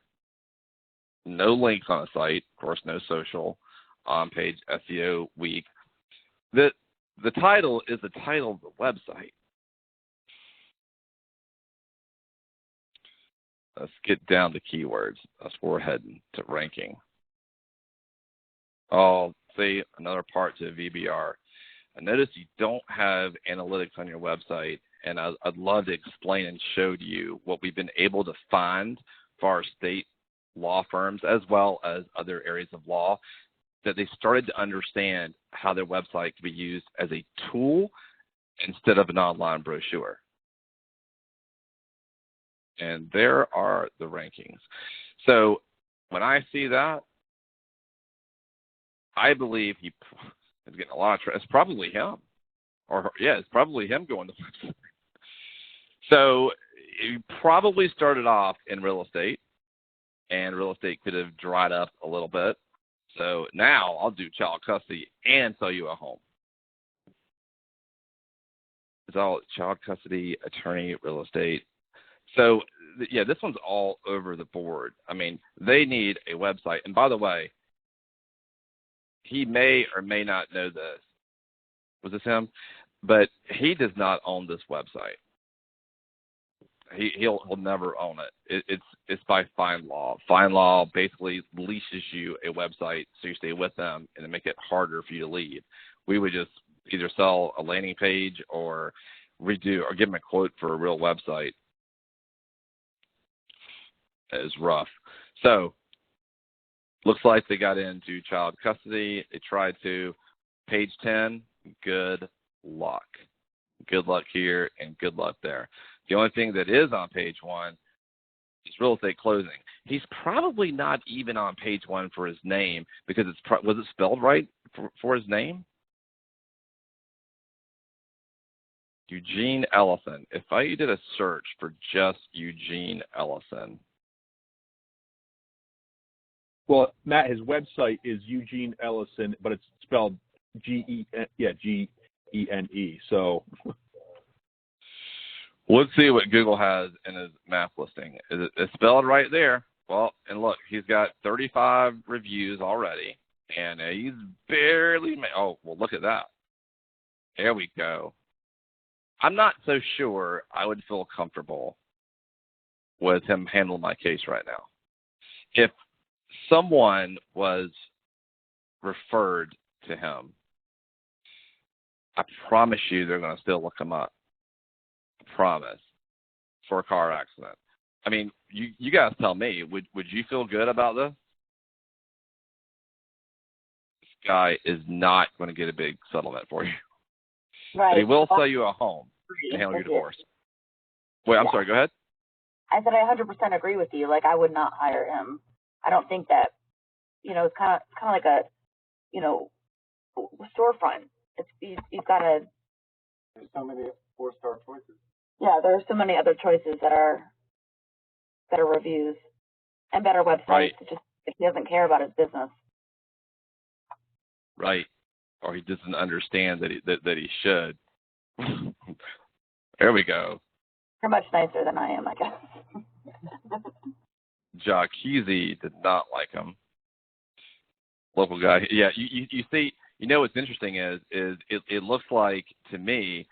No links on a site, of course, no social, on-page SEO week. The title is the title of the website. Let's get down to keywords. That's where we're heading to ranking. Oh, see, another part to VBR. I noticed you don't have analytics on your website, and I'd love to explain and show to you what we've been able to find for our state law firms as well as other areas of law, that they started to understand how their website can be used as a tool instead of an online brochure. And there are the rankings. So when I see that, I believe he is getting a lot of it's probably him. It's probably him going to the website. So he probably started off in real estate, and real estate could have dried up a little bit. So now I'll do child custody and sell you a home. It's all child custody, attorney, real estate. So, yeah, this one's all over the board. I mean, they need a website. And by the way, he may or may not know this. Was this him? But he does not own this website. He'll never own it. It's by fine law. Fine law basically leashes you a website so you stay with them and to make it harder for you to leave. We would just either sell a landing page or redo or give them a quote for a real website. It is rough. So looks like they got into child custody. They tried to. Page 10, good luck. Good luck here and good luck there. The only thing that is on page 1 is real estate closing. He's probably not even on page 1 for his name because was it spelled right for his name? Eugene Ellison. If I did a search for just Eugene Ellison. Well, Matt, his website is Eugene Ellison, but it's spelled G-E-N-E. So let's see what Google has in his map listing. It's spelled right there. Well, and look, he's got 35 reviews already, and he's barely oh, well, look at that. There we go. I'm not so sure I would feel comfortable with him handling my case right now. If someone was referred to him, I promise you they're going to still look him up. I promise. For a car accident. I mean, you guys tell me, would you feel good about this? This guy is not going to get a big settlement for you. Right. But he will sell you a home to handle your divorce. Wait, I'm sorry, go ahead. I said I 100% agree with you. Like, I would not hire him. I don't think that, it's kind of like a, storefront. You've got to. There's so many 4-star choices. Yeah, there are so many other choices that are better reviews and better websites. Right. Just if he doesn't care about his business. Right. Or he doesn't understand that he should. There we go. You're much nicer than I am, I guess. Jacuzzi did not like him. Local guy. Yeah, you see, what's interesting is it looks like to me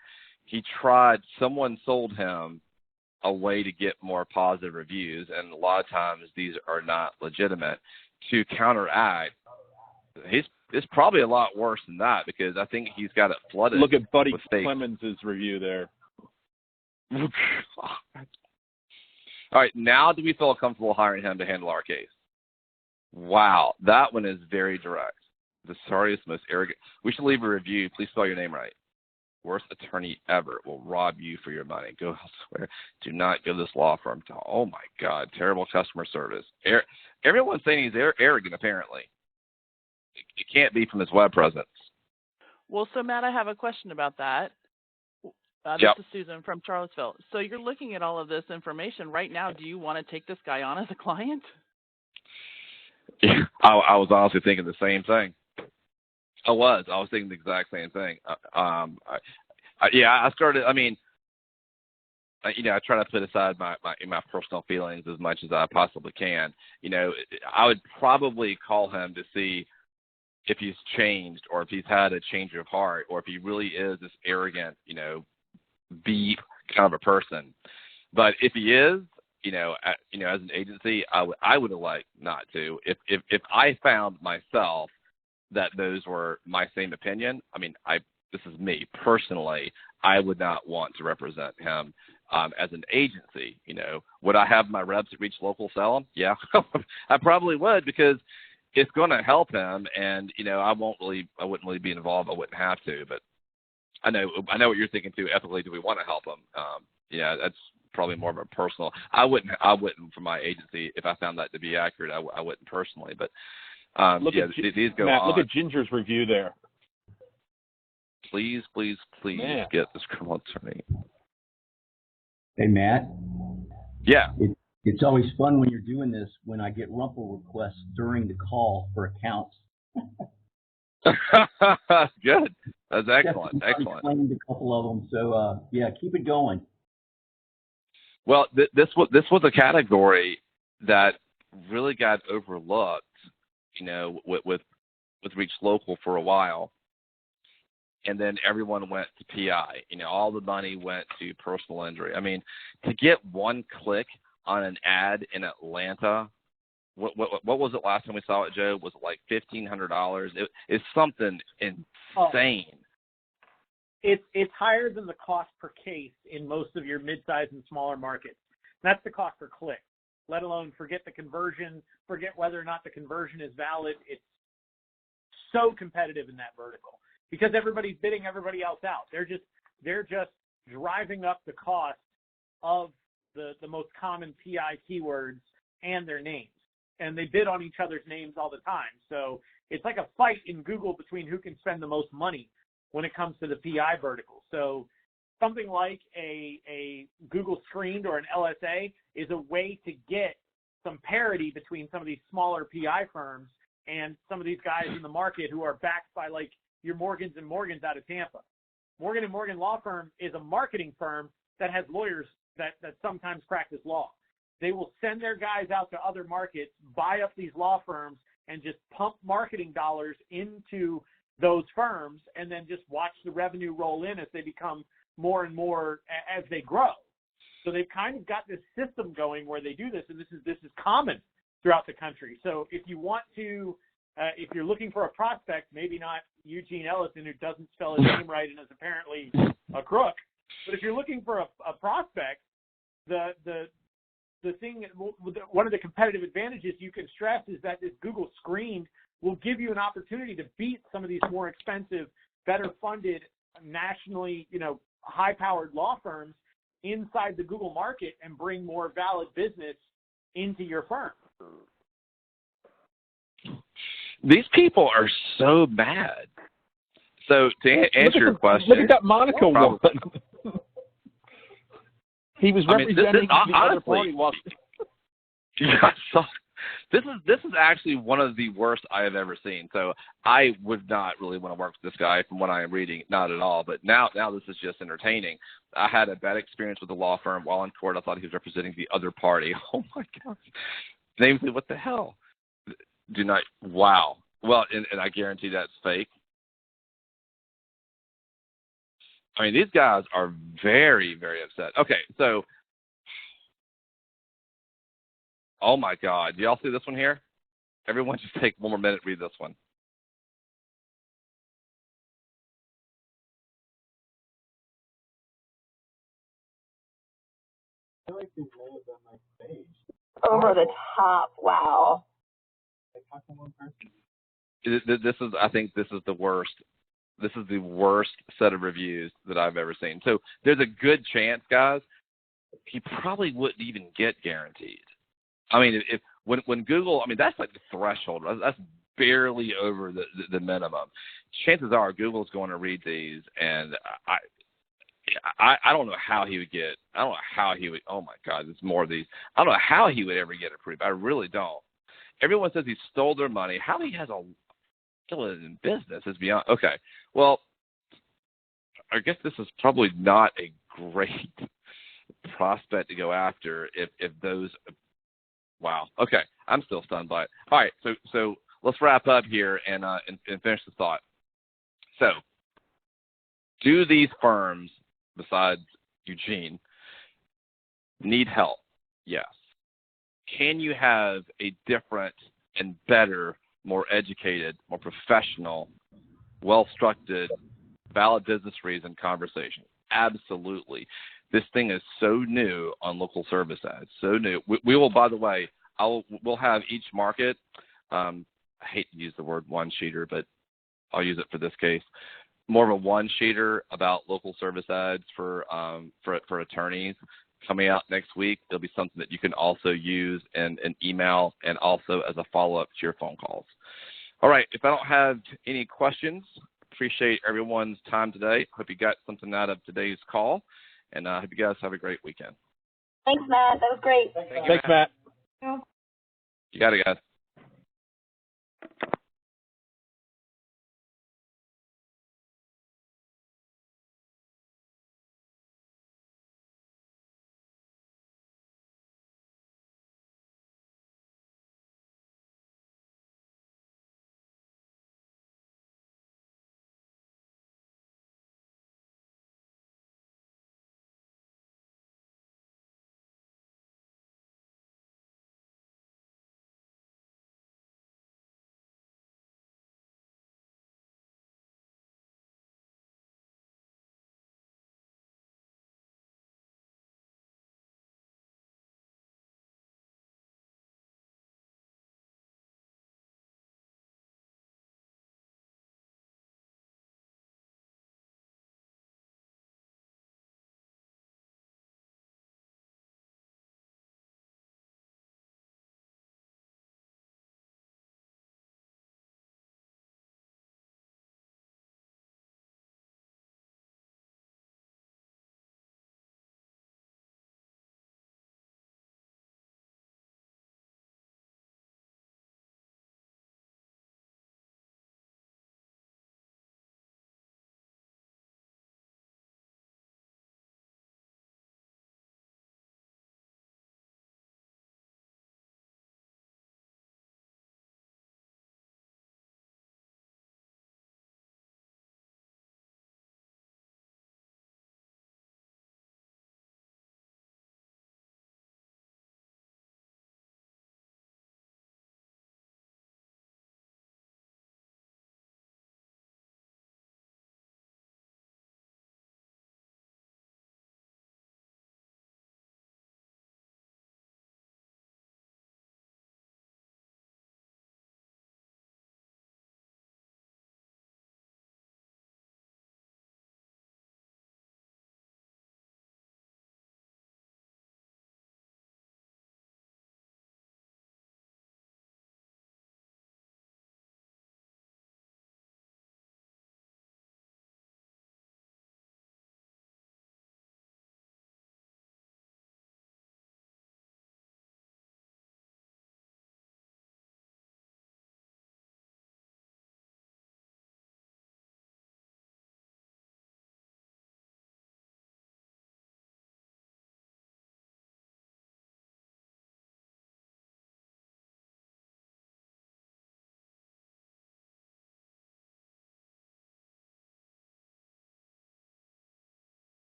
someone sold him a way to get more positive reviews, and a lot of times these are not legitimate, to counteract. It's probably a lot worse than that because I think he's got it flooded. Look at Buddy with fakes. Clemens' review there. All right, now do we feel comfortable hiring him to handle our case? Wow, that one is very direct. The sorriest, most arrogant. We should leave a review. Please spell your name right. Worst attorney ever will rob you for your money. Go elsewhere. Do not give this law firm to. Oh my God, terrible customer service. Everyone's saying he's arrogant. Apparently, it can't be from his web presence. Well, so Matt, I have a question about that. This Yep. is Susan from Charlottesville. So you're looking at all of this information right now. Do you want to take this guy on as a client? Yeah, I was honestly thinking the same thing. I was thinking the exact same thing. I started. I mean, I try to put aside my personal feelings as much as I possibly can. I would probably call him to see if he's changed or if he's had a change of heart or if he really is this arrogant, beep kind of a person. But if he is, as an agency, I would elect not to. If I found myself that those were my same opinion, I mean, this is me personally, I would not want to represent him as an agency. Would I have my reps at Reach Local sell him? Yeah, I probably would because it's going to help him, and I wouldn't really be involved. I wouldn't have to, but I know what you're thinking too. Ethically, do we want to help him? Yeah, that's probably more of a personal. I wouldn't for my agency if I found that to be accurate. I wouldn't personally, but these go Matt, on. look at Ginger's review there. Please Man. get this criminal attorney. Hey, Matt. Yeah. It's always fun when you're doing this when I get rumple requests during the call for accounts. Good. That's excellent. Excellent. Claimed a couple of them, so keep it going. Well, this was a category that really got overlooked, with Reach Local for a while. and then everyone went to PI. All the money went to personal injury. I mean, to get one click on an ad in Atlanta, what was it last time we saw it, Joe? Was it like $1,500? It's something insane. It's higher than the cost per case in most of your mid-sized and smaller markets. That's the cost per click, let alone forget the conversion, forget whether or not the conversion is valid. It's so competitive in that vertical because everybody's bidding everybody else out. They're just driving up the cost of the most common PI keywords and their names. And they bid on each other's names all the time. So it's like a fight in Google between who can spend the most money when it comes to the PI vertical. So something like a Google Screened or an LSA is a way to get some parity between some of these smaller PI firms and some of these guys in the market who are backed by like your Morgans & Morgans out of Tampa. Morgan & Morgan Law Firm is a marketing firm that has lawyers that sometimes practice law. They will send their guys out to other markets, buy up these law firms, and just pump marketing dollars into those firms and then just watch the revenue roll in as they become more and more as they grow. So they've kind of got this system going where they do this, and this is common throughout the country. So if you want to, if you're looking for a prospect, maybe not Eugene Ellison, who doesn't spell his name right and is apparently a crook, but if you're looking for a prospect, the thing, one of the competitive advantages you can stress is that this Google Screened will give you an opportunity to beat some of these more expensive, better funded, nationally, high-powered law firms inside the Google market and bring more valid business into your firm. These people are so mad. So to answer your question, look at that Monaco one. He was representing the other party. This is actually one of the worst I have ever seen. So I would not really want to work with this guy from what I am reading, not at all. But now this is just entertaining. I had a bad experience with the law firm while in court. I thought he was representing the other party. Oh my gosh! Namely, what the hell? Do not. Wow. Well, and I guarantee that's fake. I mean, these guys are very, very upset. Okay, so, oh my God, do y'all see this one here? Everyone just take one more minute, read this one. I like these names on my page. Over the top, wow. This is, I think this is the worst. This is the worst set of reviews that I've ever seen. So there's a good chance, guys, he probably wouldn't even get guaranteed. I mean, when Google, I mean, that's like the threshold. That's barely over the minimum. Chances are Google's going to read these, and I don't know how he would get. I don't know how he would. Oh my God, there's more of these. I don't know how he would ever get approved. I really don't. Everyone says he stole their money. How he has still in business is beyond. Okay, well, I guess this is probably not a great prospect to go after if those. Wow. Okay, I'm still stunned by it. All right, so let's wrap up here and finish the thought. So, do these firms, besides Eugene, need help? Yes. Can you have a different and better, more educated, more professional, well-structured, valid business reason conversation? Absolutely. This thing is so new on local service ads, so new. We will, by the way, we'll have each market. I hate to use the word one-sheeter, but I'll use it for this case. More of a one-sheeter about local service ads for attorneys coming out next week. It'll be something that you can also use in an email and also as a follow-up to your phone calls. All right, if I don't have any questions, appreciate everyone's time today. Hope you got something out of today's call, and I hope you guys have a great weekend. Thanks, Matt. That was great. Thanks, Matt. You got it, guys.